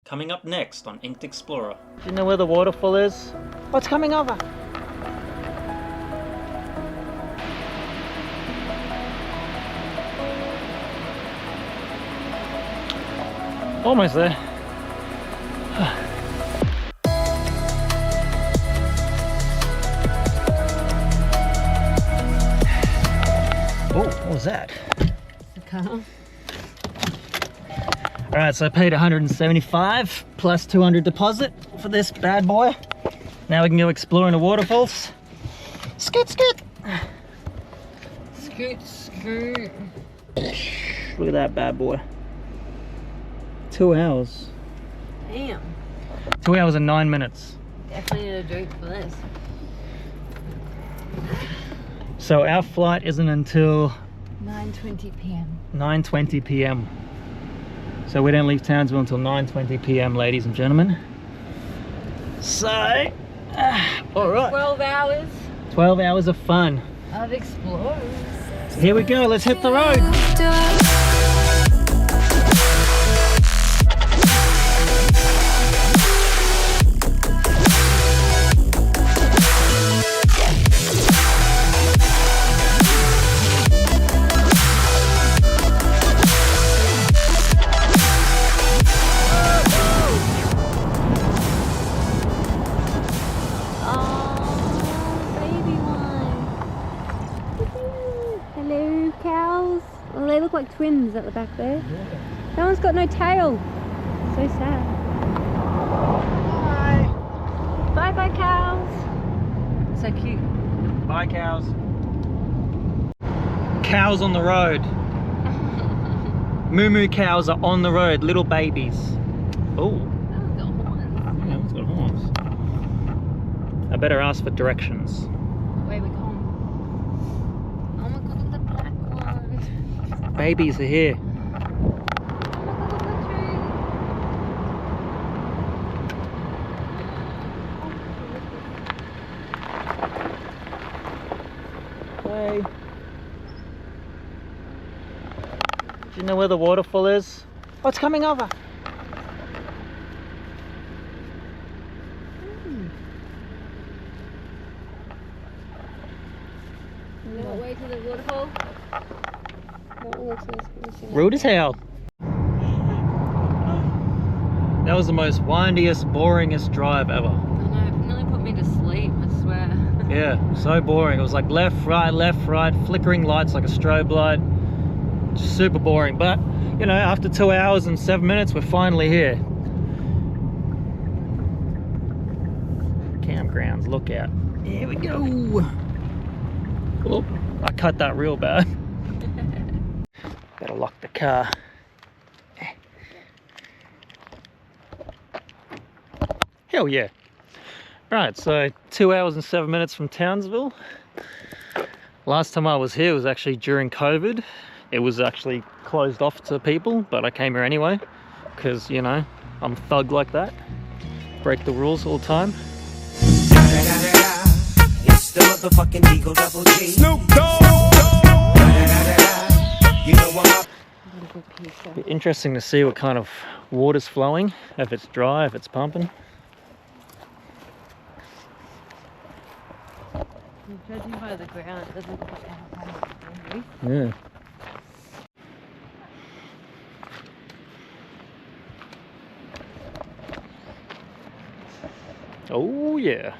Coming up next on Inked Explorer. Do you know where the waterfall is? Oh, it's coming over! Almost there. Oh, what was that? The car. Alright, so I paid 175 plus 200 deposit for this bad boy. Now we can go exploring the waterfalls. Scoot, scoot! Scoot, scoot. Look at that bad boy. 2 hours. Damn. 2 hours and 9 minutes. Definitely need a drink for this. So our flight isn't until 9:20 p.m. 9:20 p.m. So we don't leave Townsville until 9:20 p.m, ladies and gentlemen. So, alright. 12 hours 12 hours of fun. of exploring. Here we go, let's hit the road. Hello, cows. Oh, they look like twins at the back there. Yeah. That one's got no tail. So sad. Bye. Bye bye, cows. So cute. Bye, cows. Cows on the road. Moo cows are on the road, little babies. Oh. That one's got horns. Yeah, it's got horns. I better ask for directions. Where we going? Oh my god, look at the black one. Babies are here. Oh my god, look at the tree. Hey. Do you know where the waterfall is? Oh, it's coming over. What way to the waterfall? Rude as hell. That was the most windiest, boringest drive ever. I know, it nearly put me to sleep, I swear. Yeah, so boring. It was like left, right, flickering lights like a strobe light. Just super boring, but you know, after 2 hours and 7 minutes, we're finally here. Campgrounds, look out. Here we go. Oh, I cut that real bad. Better lock the car. Hell yeah. Right, so 2 hours and 7 minutes from Townsville. Last time I was here was actually during COVID. It was actually closed off to people, but I came here anyway because, you know, I'm a thug like that. Break the rules all the time. It's the motherfucking Eagle Double G. Snoop Dogg. You know what? Be interesting to see what kind of water's flowing, if it's dry, if it's pumping. Judging by the ground, it doesn't look like it. Yeah. Oh yeah.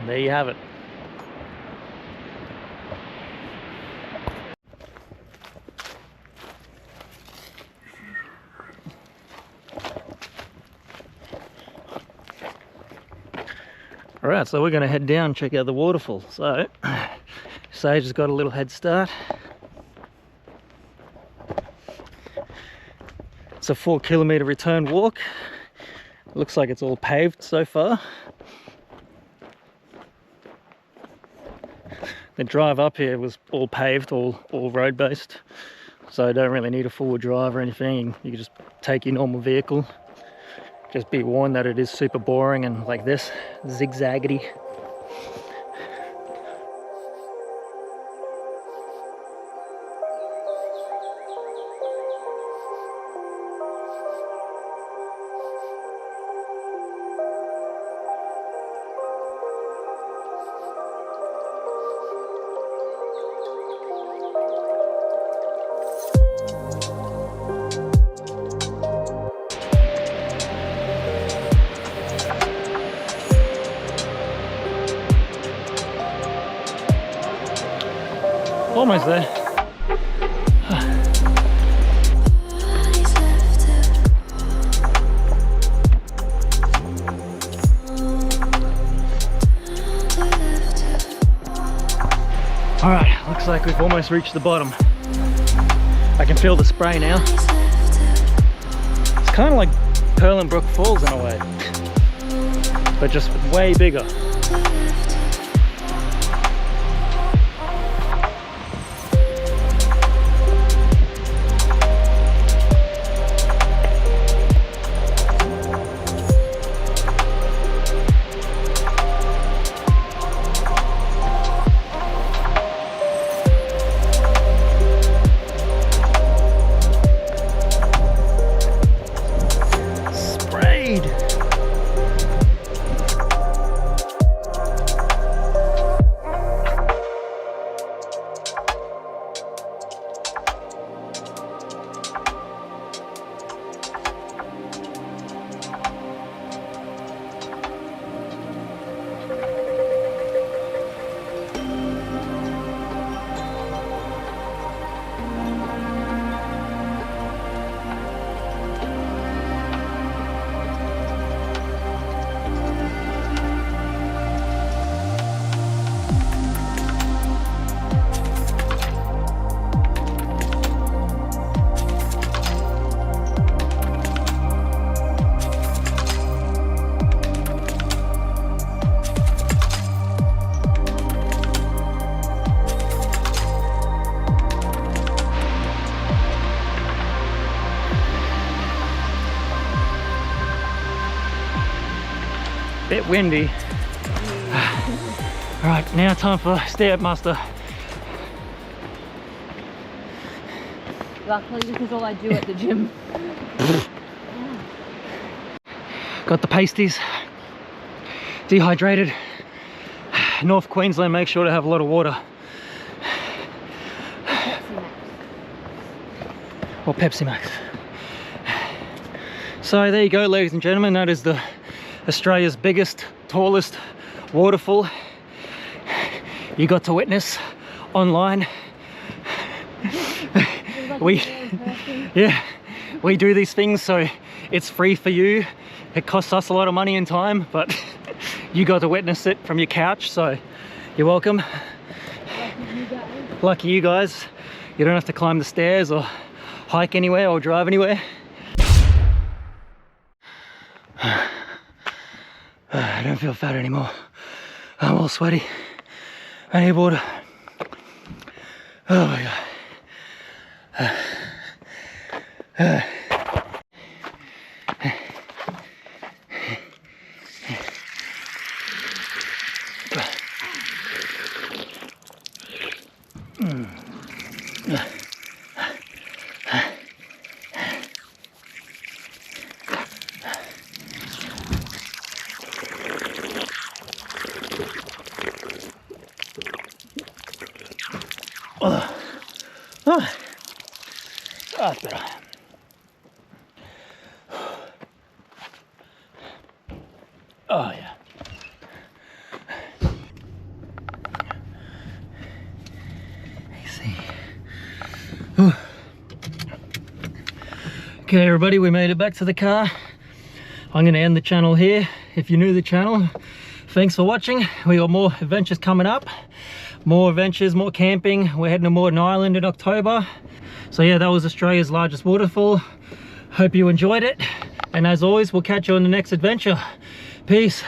And there you have it. Alright, so we're going to head down and check out the waterfall. So, Sage has got a little head start. It's a 4 kilometre return walk. Looks like it's all paved so far. The drive up here was all paved, all road based. So I don't really need a forward drive or anything. You can just take your normal vehicle. just be warned that it is super boring and like this, zigzaggedy. Almost there. Alright, looks like we've almost reached the bottom. I can feel the spray now. It's kind of like Perlenbrook Falls in a way, but just way bigger. Bit windy. Alright, now time for Stairmaster. Luckily, this is all I do at the gym. Got the pasties. Dehydrated. North Queensland, make sure to have a lot of water. Or Pepsi Max. So there you go, ladies and gentlemen, that is the Australia's biggest, tallest waterfall you got to witness online. we do these things so it's free for you. It costs us a lot of money and time, but you got to witness it from your couch, so you're welcome. Lucky you guys. You don't have to climb the stairs or hike anywhere or drive anywhere. I don't feel fat anymore. I'm all sweaty. I need water. Oh my god. Oh, that's better. Oh yeah. See. Okay, everybody, we made it back to the car. I'm going to end the channel here. If you're new to the channel, thanks for watching. We got more adventures coming up. More adventures, more camping. We're heading to Morton Island in October. So yeah, that was Australia's largest waterfall. Hope you enjoyed it. And as always, we'll catch you on the next adventure. Peace.